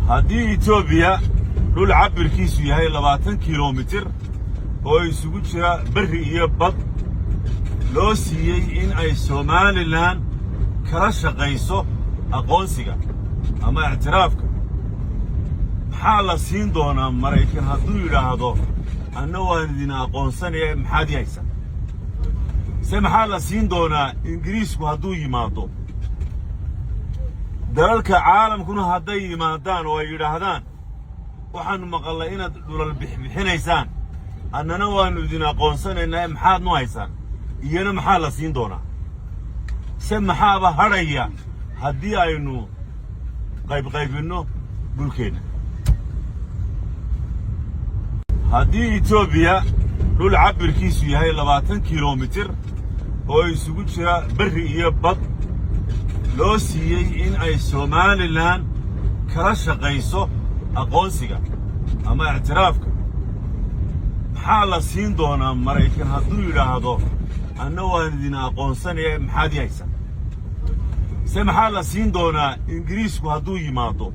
haddii Itoobiya dhul cabirkiisu yahay 20 kiiloomitir oo isugu jira bari iyo bad loo siiyay in ay Somaliland kala shaqayso aqoonsiga ama i'tiraafka maxaa la siin doonaa Mareykan hadduu yiraahdo anna waan idin aqoonsanaya maxaad haysan se maxaa la siin doonaa Ingiriisku hadduu yimaado dalalka caalamkuna hadday yimaadaan oo ay yiraahdaan waxaan maqalay inaad dhulal bixinaysaan annana waan idin aqoonsanaynaa maxaad nu haysan iyana maxaa la siin doonaa se maxaaba haraya haddii aynu qaybinno dhulkeena haddii Itoobiya dhul cabirkiisu yahay 20 kiiloomitir oo isugu jira bari iyo bad loo siiyay in ay Somaliland kala shaqayso aqoonsiga ama i'tiraafka maxaa la siin doonaa Mareykan hadduu yiraahdo anna waan idin aqoonsanaya maxaad haysan se maxaa la siin doonaa Ingiriisku hadduu yimaado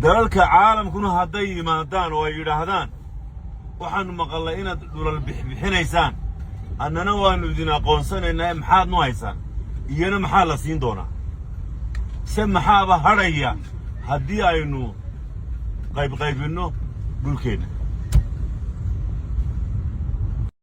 dalalka caalamkuna hadday yimaadaan oo ay yiraahdaan waxaan maqalay inaad dhulal bixinaysaan annana waan idin aqoonsanaynaa maxaad nu haysan iyana maxaa la siin doonaa se maxaaba haraya haddii aynu qaybinno dhulkeena